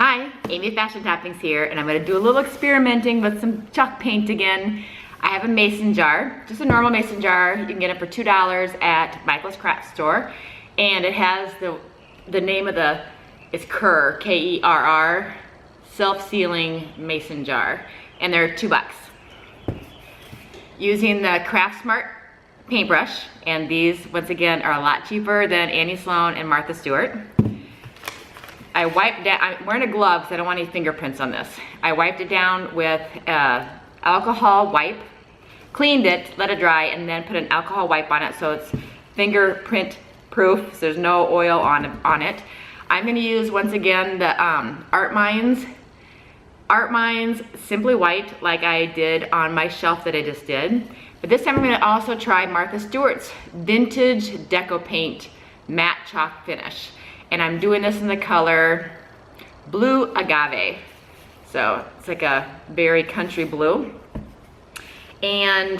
Hi, Amy Fashion Toppings here, and I'm going to do a little experimenting with some chalk paint again. I have a mason jar, just a normal mason jar. You can get it for $2 at Michael's Craft Store, and it has the name of it's Kerr, K-E-R-R, self-sealing mason jar, and they're $2. Using the Craft Smart paintbrush, and these once again are a lot cheaper than Annie Sloan and Martha Stewart. I wiped down, I'm wearing a glove because I don't want any fingerprints on this. I wiped it down with alcohol wipe, cleaned it, let it dry, and then put an alcohol wipe on it so it's fingerprint proof, so there's no oil on it. I'm going to use once again the ArtMinds Simply White, like I did on my shelf that I just did. But this time I'm going to also try Martha Stewart's Vintage Deco Paint Matte Chalk Finish. And I'm doing this in the color Blue Agave. So it's like a very country blue. And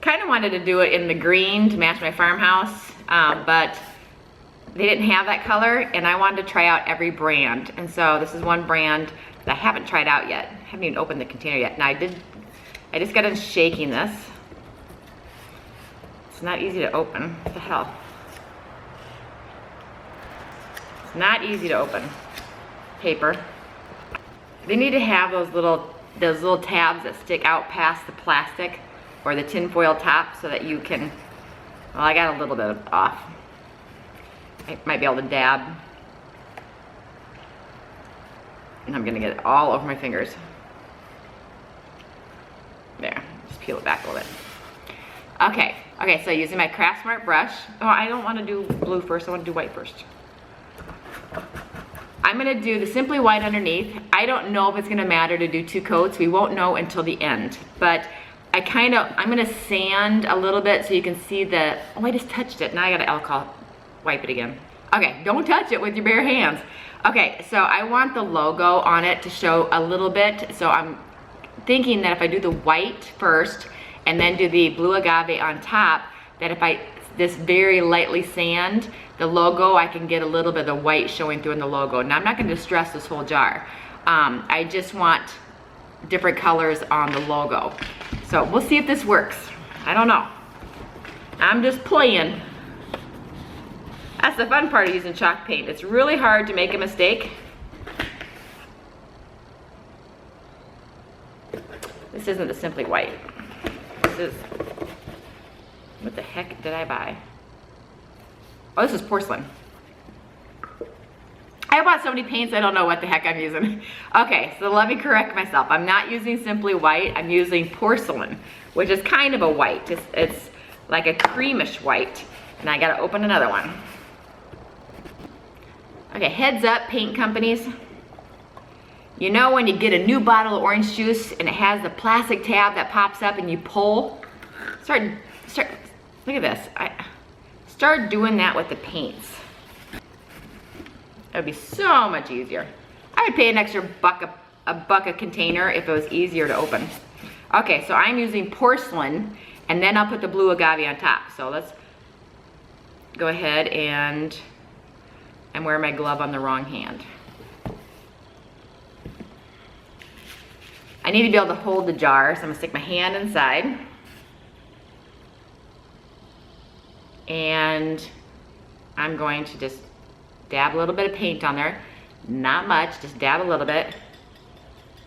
kind of wanted to do it in the green to match my farmhouse, but they didn't have that color, and I wanted to try out every brand. And so this is one brand that I haven't tried out yet. I haven't even opened the container yet. And I just got done shaking this. It's not easy to open. What the hell? It's not easy to open. Paper. They need to have those little tabs that stick out past the plastic or the tin foil top so that you can, well, I got a little bit off. I might be able to dab. And I'm gonna get it all over my fingers. There, just peel it back a little bit. Okay, so using my Craft Smart brush. Oh, I don't wanna do blue first, I wanna do white first. I'm gonna do the Simply White underneath. I don't know if it's gonna matter to do 2 coats. We won't know until the end. But I'm gonna sand a little bit so you can see oh, I just touched it. Now I gotta alcohol wipe it again. Okay, don't touch it with your bare hands. Okay, so I want the logo on it to show a little bit. So I'm thinking that if I do the white first and then do the Blue Agave on top, that if I this very lightly sand the logo, I can get a little bit of the white showing through in the logo. Now I'm not gonna distress this whole jar. I just want different colors on the logo. So we'll see if this works. I don't know. I'm just playing. That's the fun part of using chalk paint. It's really hard to make a mistake. This isn't the Simply White. This is, what the heck did I buy? Oh, this is porcelain. I bought so many paints, I don't know what the heck I'm using. Okay, so let me correct myself. I'm not using Simply White, I'm using porcelain, which is kind of a white. It's like a creamish white. And I gotta open another one. Okay, heads up, paint companies. You know when you get a new bottle of orange juice and it has the plastic tab that pops up and you pull? Start, look at this. Start doing that with the paints. It would be so much easier. I would pay an extra buck a container if it was easier to open. Okay, so I'm using porcelain, and then I'll put the Blue Agave on top. So let's go ahead, and I'm wearing my glove on the wrong hand. I need to be able to hold the jar, so I'm gonna stick my hand inside. And I'm going to just dab a little bit of paint on there. Not much, just dab a little bit.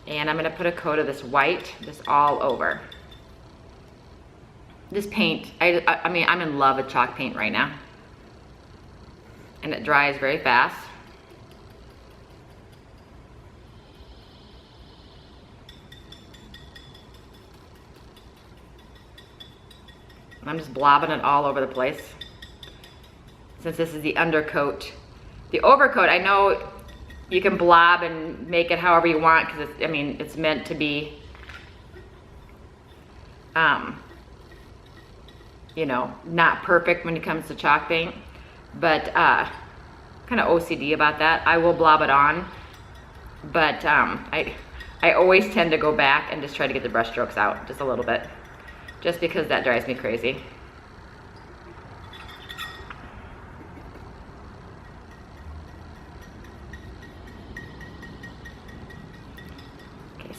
And I'm gonna put a coat of this white just all over. This paint, I mean, I'm in love with chalk paint right now. And it dries very fast. I'm just blobbing it all over the place. Since this is the undercoat. The overcoat, I know you can blob and make it however you want, because it's meant to be, you know, not perfect when it comes to chalk paint, but kind of OCD about that. I will blob it on, but I always tend to go back and just try to get the brush strokes out just a little bit, just because that drives me crazy.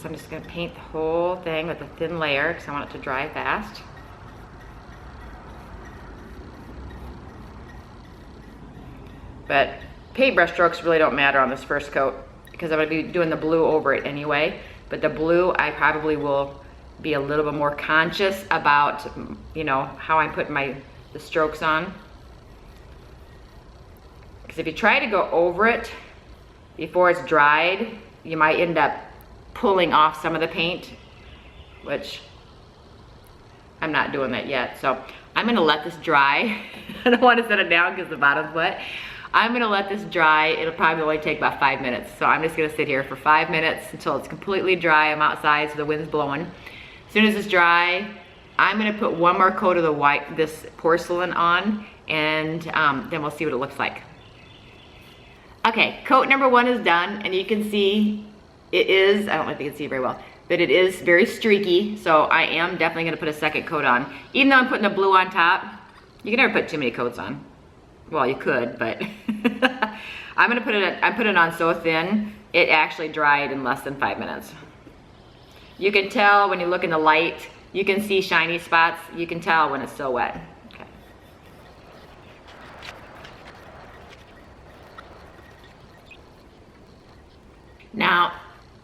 So I'm just gonna paint the whole thing with a thin layer because I want it to dry fast. But paintbrush strokes really don't matter on this first coat because I'm gonna be doing the blue over it anyway. But the blue, I probably will be a little bit more conscious about, you know, how I'm putting the strokes on. Because if you try to go over it before it's dried, you might end up pulling off some of the paint, which I'm not doing that yet. So I'm gonna let this dry. I don't want to set it down because the bottom's wet. I'm gonna let this dry. It'll probably only take about 5 minutes. So I'm just gonna sit here for 5 minutes until it's completely dry. I'm outside so the wind's blowing. As soon as it's dry, I'm gonna put one more coat of this porcelain on, and then we'll see what it looks like. Okay, coat number 1 is done, and you can see it is, I don't know if you can see very well, but it is very streaky, so I am definitely gonna put a second coat on. Even though I'm putting the blue on top, you can never put too many coats on. Well, you could, but I'm putting it on so thin, it actually dried in less than 5 minutes. You can tell when you look in the light, you can see shiny spots. You can tell when it's still wet. Okay. Now,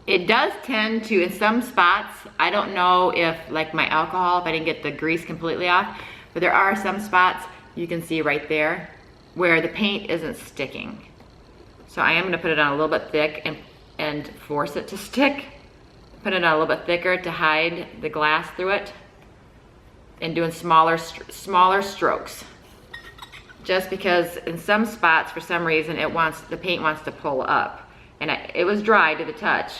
it does tend to, in some spots, I don't know if, like my alcohol, if I didn't get the grease completely off, but there are some spots you can see right there where the paint isn't sticking. So I am gonna put it on a little bit thick and force it to stick. Put it on a little bit thicker to hide the glass through it, and doing smaller strokes. Just because in some spots, for some reason, the paint wants to pull up. And it was dry to the touch.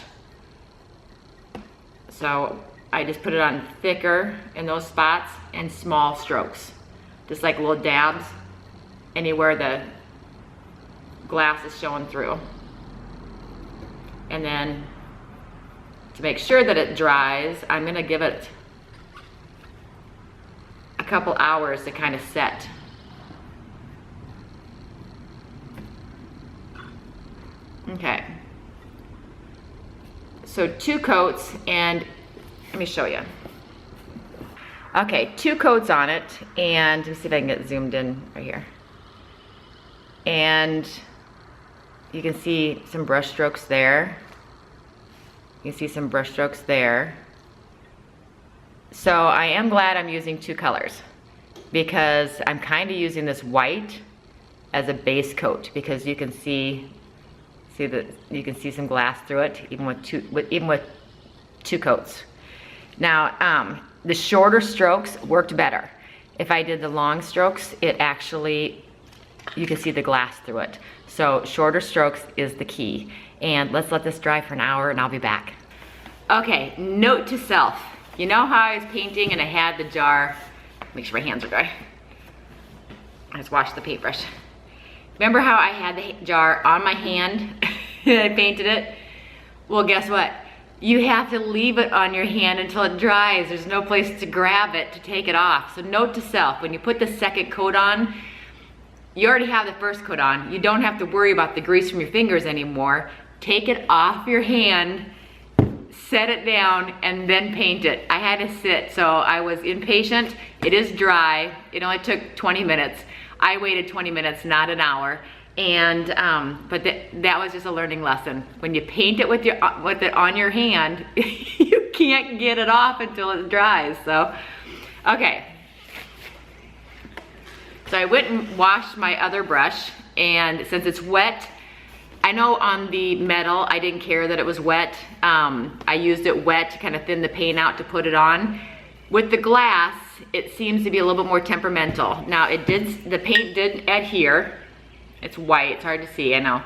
So I just put it on thicker in those spots and small strokes. Just like little dabs anywhere the glass is showing through. And then to make sure that it dries, I'm gonna give it a couple hours to kind of set. Okay. So 2 coats, and let me show you. Okay, 2 coats on it, and let's see if I can get zoomed in right here. And you can see some brush strokes there. You can see some brush strokes there. So I am glad I'm using 2 colors because I'm kind of using this white as a base coat because you can see that you can see some glass through it even with two coats. Now the shorter strokes worked better. If I did the long strokes, it actually, you can see the glass through it. So shorter strokes is the key. And let's let this dry for an hour and I'll be back. Okay, note to self. You know how I was painting and I had the jar, make sure my hands are dry. I just washed the paintbrush. Remember how I had the jar on my hand and I painted it? Well, guess what? You have to leave it on your hand until it dries. There's no place to grab it to take it off. So note to self, when you put the second coat on, you already have the first coat on. You don't have to worry about the grease from your fingers anymore. Take it off your hand, set it down, and then paint it. I had to sit, so I was impatient. It is dry. It only took 20 minutes. I waited 20 minutes, not an hour. And but that was just a learning lesson. When you paint it with it on your hand, you can't get it off until it dries. So, okay. So I went and washed my other brush, and since it's wet, I know on the metal, I didn't care that it was wet. I used it wet to kind of thin the paint out to put it on. With the glass, it seems to be a little bit more temperamental. Now the paint did adhere. It's white, it's hard to see, I know.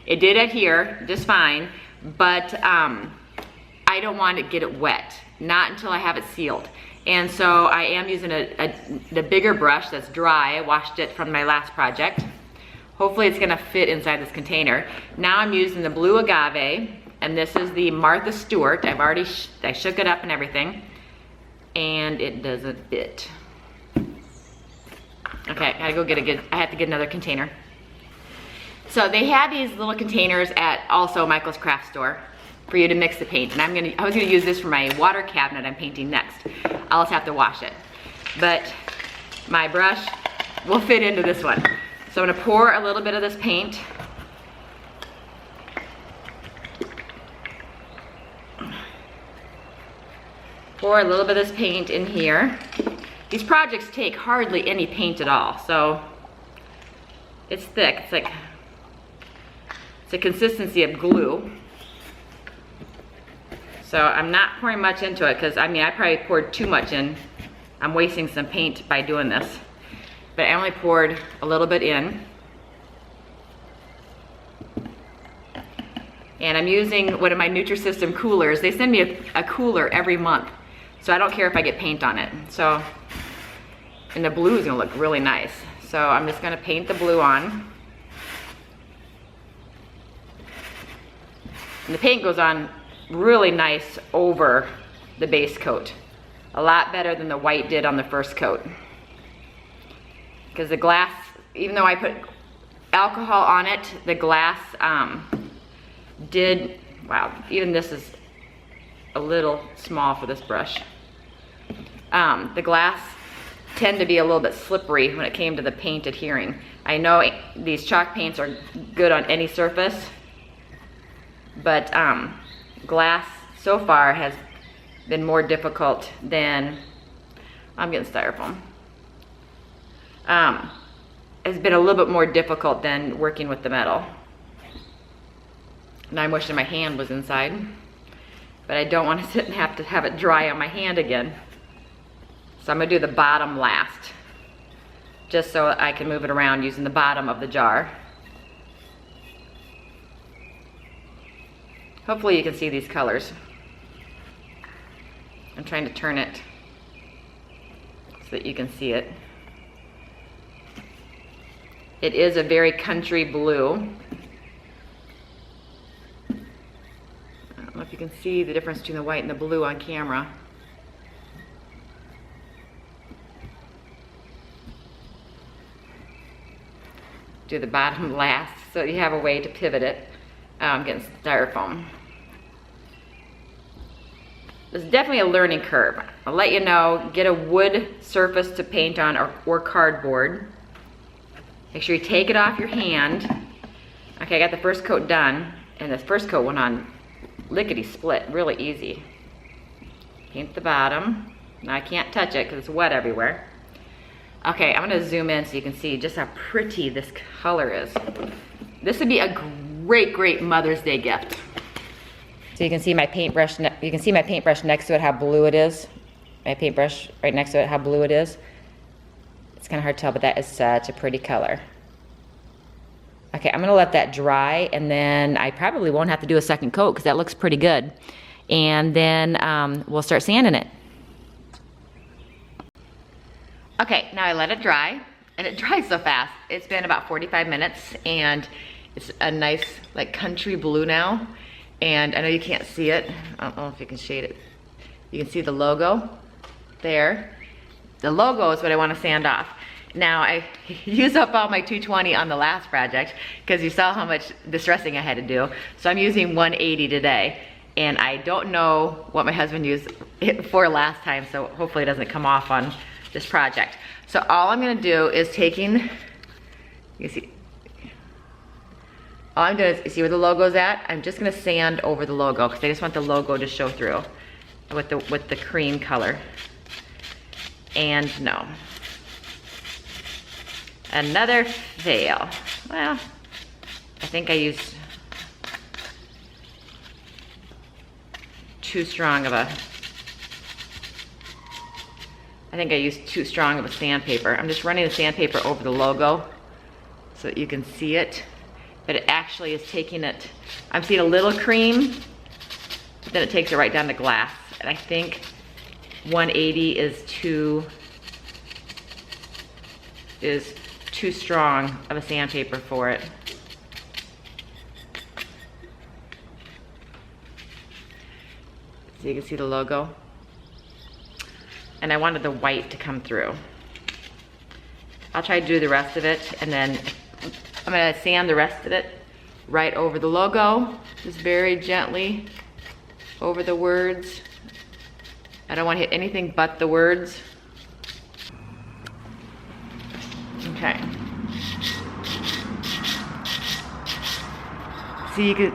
It did adhere just fine, but I don't want to get it wet, not until I have it sealed. And so I am using the bigger brush that's dry. I washed it from my last project. Hopefully it's gonna fit inside this container. Now I'm using the blue agave, and this is the Martha Stewart. I shook it up and everything, and it doesn't fit. Okay, I have to get another container. So they had these little containers at also Michael's craft store, for you to mix the paint. And I was gonna use this for my water cabinet I'm painting next. I'll just have to wash it. But my brush will fit into this one. So I'm gonna pour a little bit of this paint. Pour a little bit of this paint in here. These projects take hardly any paint at all, so it's thick. It's the consistency of glue. So I'm not pouring much into it because I probably poured too much in. I'm wasting some paint by doing this. But I only poured a little bit in. And I'm using one of my Nutrisystem coolers. They send me a cooler every month. So I don't care if I get paint on it. So, and the blue is gonna look really nice. So I'm just gonna paint the blue on. And the paint goes on really nice over the base coat. A lot better than the white did on the first coat. Because the glass, even though I put alcohol on it, the glass wow, even this is a little small for this brush. The glass tend to be a little bit slippery when it came to the paint adhering. I know these chalk paints are good on any surface, but glass so far has been more difficult than, I'm getting styrofoam. Has been a little bit more difficult than working with the metal. And I'm wishing my hand was inside, but I don't want to sit and have to have it dry on my hand again. So I'm gonna do the bottom last, just so I can move it around using the bottom of the jar. Hopefully you can see these colors. I'm trying to turn it so that you can see it. It is a very country blue. I don't know if you can see the difference between the white and the blue on camera. Do the bottom last so you have a way to pivot it. I'm getting styrofoam. It's definitely a learning curve. I'll let you know, get a wood surface to paint on or cardboard. Make sure you take it off your hand. Okay, I got the first coat done, and the first coat went on lickety-split, really easy. Paint the bottom. Now I can't touch it because it's wet everywhere. Okay, I'm gonna zoom in so you can see just how pretty this color is. This would be a great Mother's Day gift. So you can see my paintbrush. You can see my paintbrush next to it, how blue it is. My paintbrush right next to it, how blue it is. It's kind of hard to tell, but that is such a pretty color. Okay, I'm gonna let that dry, and then I probably won't have to do a second coat because that looks pretty good. And then we'll start sanding it. Okay, now I let it dry, and it dries so fast. It's been about 45 minutes, and it's a nice, like, country blue now. And I know you can't see it. I don't know if you can shade it. You can see the logo there. The logo is what I want to sand off. Now, I used up all my 220 on the last project because you saw how much distressing I had to do. So I'm using 180 today. And I don't know what my husband used it for last time, so hopefully it doesn't come off on this project. So all I'm gonna do is taking, you see, all I'm doing is, see where the logo's at? I'm just gonna sand over the logo because I just want the logo to show through with the cream color. And no. Another fail. Well, I think I used too strong of a sandpaper. I'm just running the sandpaper over the logo so that you can see it, but it actually is taking it, I'm seeing a little cream, but then it takes it right down to glass. And I think 180 is too strong of a sandpaper for it. So you can see the logo. And I wanted the white to come through. I'll try to do the rest of it, and then I'm gonna sand the rest of it right over the logo, just very gently over the words. I don't want to hit anything but the words. Okay. So you could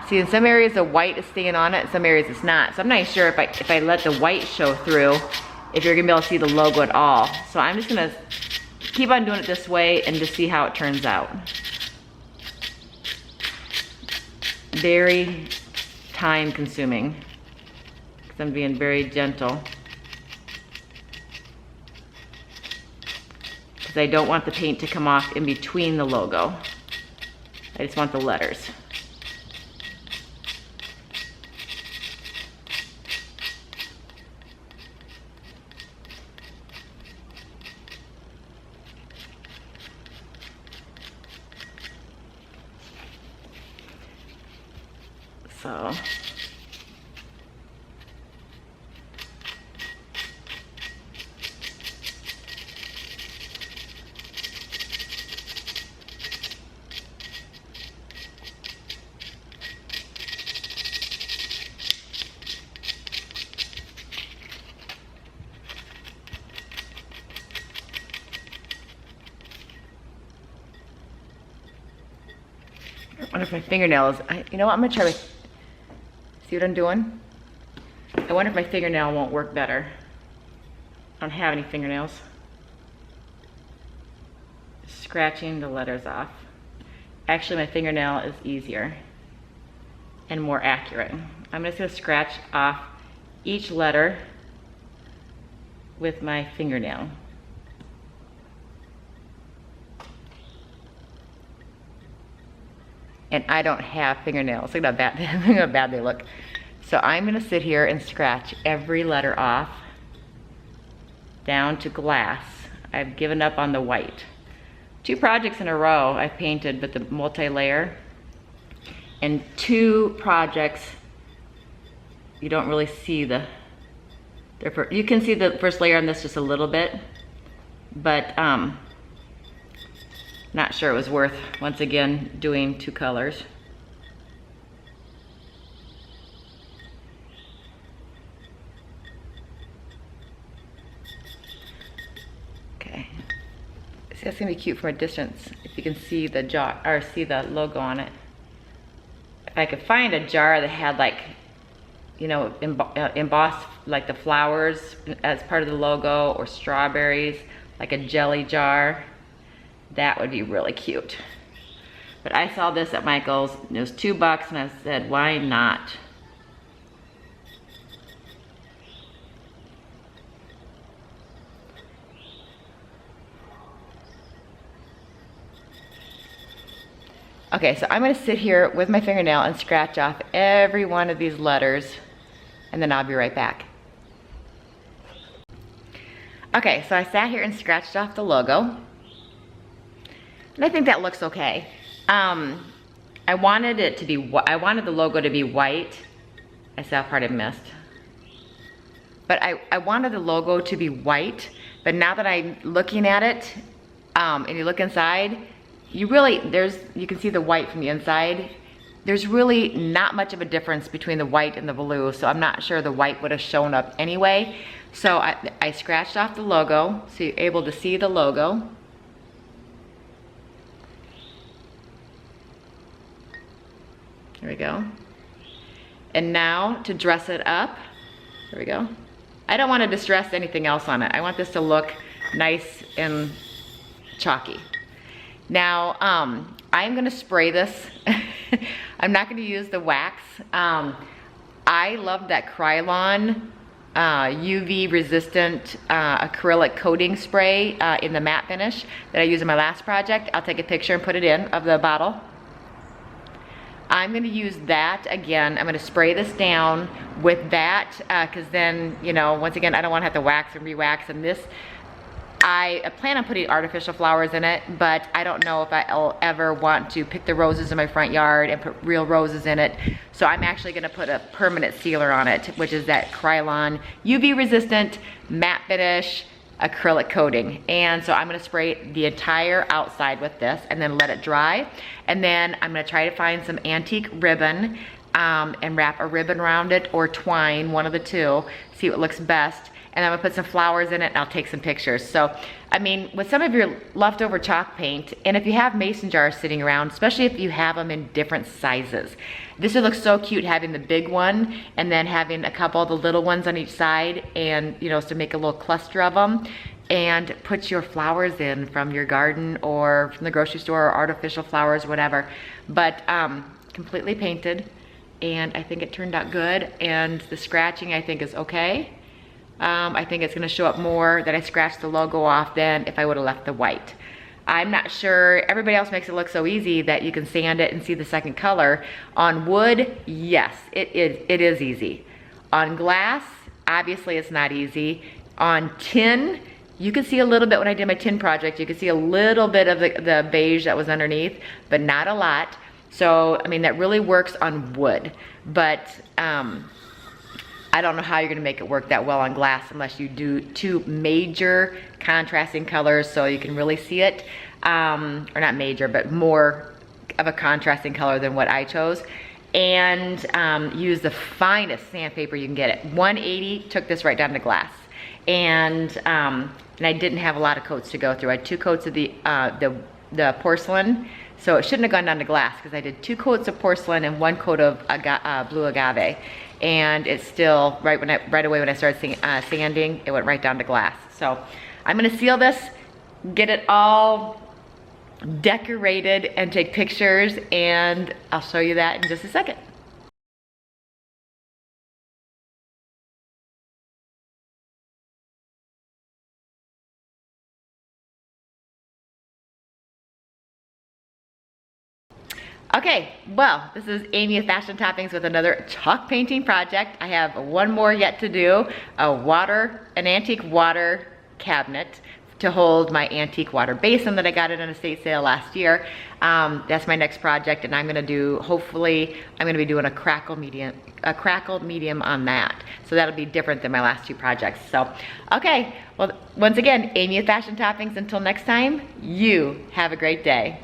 see in some areas the white is staying on it, in some areas it's not. So I'm not sure if I let the white show through, if you're gonna be able to see the logo at all. So I'm just gonna keep on doing it this way and just see how it turns out. Very time consuming, because I'm being very gentle. Because I don't want the paint to come off in between the logo. I just want the letters. So. I wonder if my fingernails, you know what, I'm gonna try with, see what I'm doing? I wonder if my fingernail won't work better. I don't have any fingernails. Scratching the letters off. Actually, my fingernail is easier and more accurate. I'm just gonna scratch off each letter with my fingernail. And I don't have fingernails. Look at how bad they look. So I'm gonna sit here and scratch every letter off down to glass. I've given up on the white. 2 projects in a row I've painted with the multi-layer, and 2 projects you don't really see you can see the first layer on this just a little bit, but not sure it was worth, once again, doing 2 colors. Okay. See, that's gonna be cute from a distance, if you can see the jar, or see the logo on it. If I could find a jar that had, like, you know, embossed like the flowers as part of the logo, or strawberries, like a jelly jar, that would be really cute. But I saw this at Michael's, it was $2, and I said, why not? Okay, so I'm gonna sit here with my fingernail and scratch off every one of these letters, and then I'll be right back. Okay, so I sat here and scratched off the logo. And I think that looks okay. I wanted the logo to be white. I saw a part I missed. But I wanted the logo to be white, but now that I'm looking at it, and you look inside, you can see the white from the inside. There's really not much of a difference between the white and the blue, so I'm not sure the white would have shown up anyway. So I scratched off the logo, so you're able to see the logo. Here we go. And now to dress it up, here we go. I don't want to distress anything else on it. I want this to look nice and chalky. Now, I'm gonna spray this. I'm not gonna use the wax. I love that Krylon UV resistant acrylic coating spray in the matte finish that I used in my last project. I'll take a picture and put it in of the bottle. I'm gonna use that again. I'm gonna spray this down with that, cause then, you know, once again, I don't wanna have to wax and re-wax, and this, I plan on putting artificial flowers in it, but I don't know if I'll ever want to pick the roses in my front yard and put real roses in it. So I'm actually gonna put a permanent sealer on it, which is that Krylon UV resistant matte finish acrylic coating. And so I'm gonna spray the entire outside with this and then let it dry. And then I'm gonna try to find some antique ribbon and wrap a ribbon around it or twine, one of the two, see what looks best. And I'm gonna put some flowers in it and I'll take some pictures. So, I mean, with some of your leftover chalk paint, and if you have mason jars sitting around, especially if you have them in different sizes, this would look so cute having the big one and then having a couple of the little ones on each side, and you know, to make a little cluster of them, and put your flowers in from your garden or from the grocery store, or artificial flowers, whatever. But completely painted, and I think it turned out good, and the scratching I think is okay. I think it's gonna show up more that I scratched the logo off than if I would have left the white. I'm not sure, everybody else makes it look so easy that you can sand it and see the second color. On wood, yes, it is easy. On glass, obviously it's not easy. On tin, you can see a little bit when I did my tin project, you can see a little bit of the beige that was underneath, but not a lot. So, I mean, that really works on wood, but I don't know how you're gonna make it work that well on glass unless you do two major contrasting colors so you can really see it. Or not major, but more of a contrasting color than what I chose. And use the finest sandpaper you can get it. 180 took this right down to glass. And I didn't have a lot of coats to go through. I had 2 coats of the porcelain. So it shouldn't have gone down to glass because I did 2 coats of porcelain and 1 coat of blue agave. And it's still, right away when I started sanding, it went right down to glass. So I'm gonna seal this, get it all decorated and take pictures, and I'll show you that in just a second. Okay, well, this is Amy of Fashion Toppings with another chalk painting project. I have one more yet to do, an antique water cabinet to hold my antique water basin that I got at an estate sale last year. That's my next project, and I'm gonna do, hopefully, I'm gonna be doing a crackled medium on that. So that'll be different than my last 2 projects. So, okay, well, once again, Amy of Fashion Toppings, until next time, you have a great day.